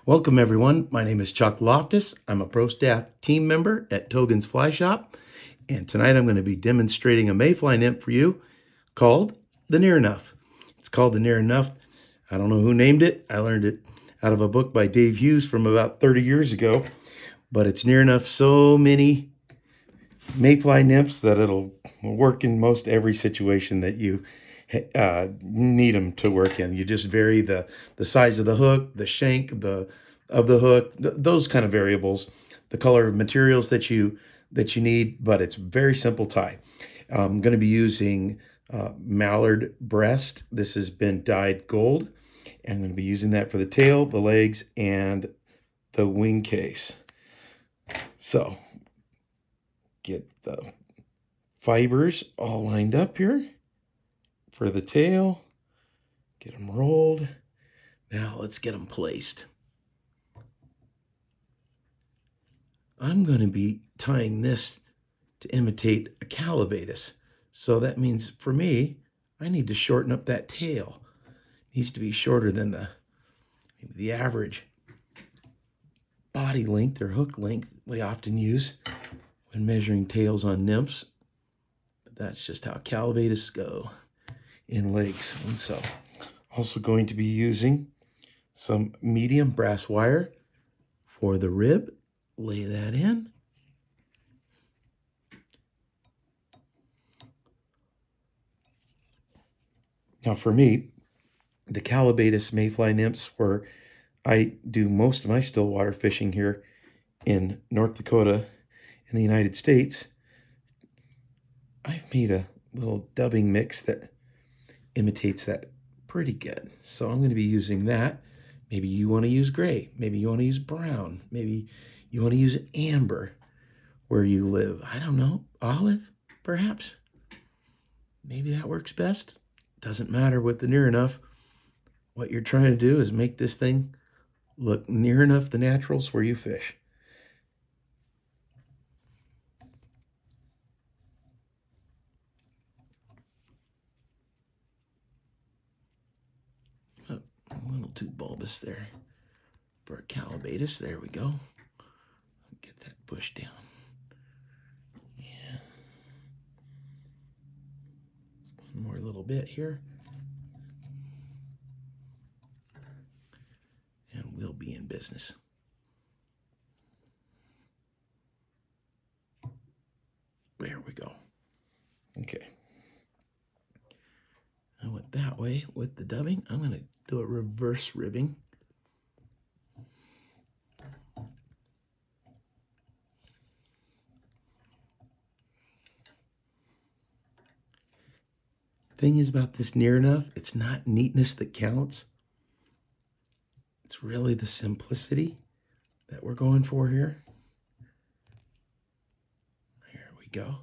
Welcome everyone. My name is Chuck Loftis. I'm a pro staff team member at Togens Fly Shop, and tonight I'm going to be demonstrating a Mayfly nymph for you called the Near Enough. It's called the Near Enough. I don't know who named it. I learned it out of a book by Dave Hughes from about 30 years ago, but it's near enough so many Mayfly nymphs that it'll work in most every situation that you need them to work in. You just vary the size of the hook, the shank of the hook, those kind of variables, the color of materials that you need, but it's very simple tie. I'm going to be using mallard breast. This has been dyed gold. I'm going to be using that for the tail, the legs, and the wing case. So get the fibers all lined up here for the tail. Get them rolled. Now let's get them placed. I'm going to be tying this to imitate a calabatus. So that means for me, I need to shorten up that tail. It needs to be shorter than the average body length or hook length we often use when measuring tails on nymphs. But that's just how calabatus go in legs. And so also going to be using some medium brass wire for the rib. Lay that in. Now for me, the calabatus Mayfly nymphs, where I do most of my stillwater fishing here in North Dakota in the United States, I've made a little dubbing mix that imitates that pretty good. So I'm going to be using that. Maybe you want to use gray. Maybe you want to use brown. Maybe you want to use amber where you live. I don't know. Olive, perhaps? Maybe that works best. Doesn't matter with the Near Enough. What you're trying to do is make this thing look near enough the naturals where you fish. Oh, a little too bulbous there for a calabatus. There we go. Get that bush down. Yeah. One more little bit here. And we'll be in business. There we go. Okay. I went that way with the dubbing. I'm going to do a reverse ribbing. Thing is about this Near Enough, it's not neatness that counts. It's really the simplicity that we're going for here. There we go.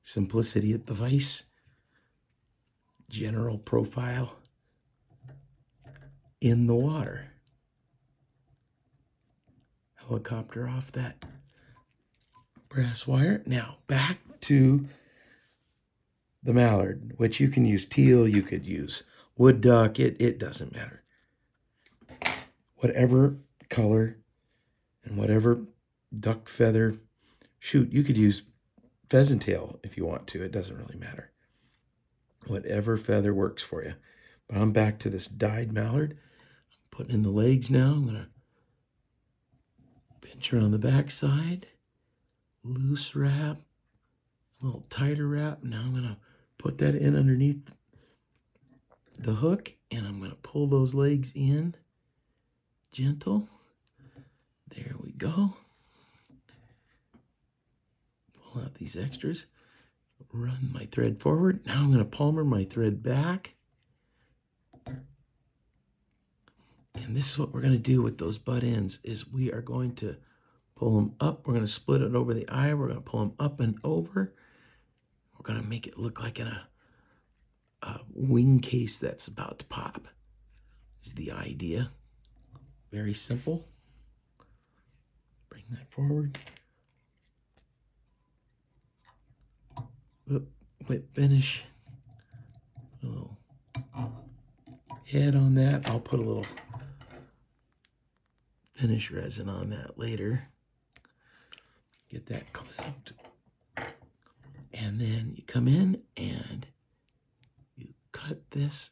Simplicity at the vise. General profile in the water. Helicopter off that brass wire. Now back to the mallard, which you can use teal, you could use wood duck, it doesn't matter. Whatever color and whatever duck feather, shoot, you could use pheasant tail if you want to. It doesn't really matter. Whatever feather works for you. But I'm back to this dyed mallard. I'm putting in the legs now. I'm going to pinch her on the back side. Loose wrap. A little tighter wrap. Now I'm going to put that in underneath the hook. And I'm going to pull those legs in. Gentle. There we go. Pull out these extras. Run my thread forward. Now I'm going to palmer my thread back. And this is what we're going to do with those butt ends, is we are going to pull them up. We're going to split it over the eye. We're going to pull them up and over. We're going to make it look like a wing case that's about to pop. Is the idea. Very simple. Bring that forward. Whip finish. A little head on that. I'll put a little finish resin on that later. Get that clipped. And then you come in and you cut this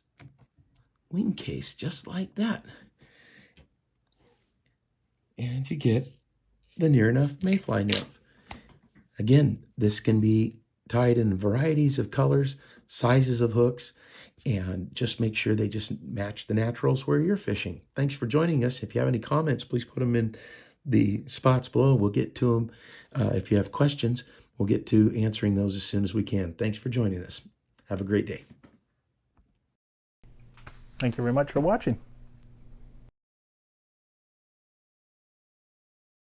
wing case just like that. And you get the Near Enough Mayfly nymph. Again, this can be tied in varieties of colors, sizes of hooks, and just make sure they just match the naturals where you're fishing. Thanks for joining us. If you have any comments, please put them in the spots below. We'll get to them. If you have questions, we'll get to answering those as soon as we can. Thanks for joining us. Have a great day. Thank you very much for watching.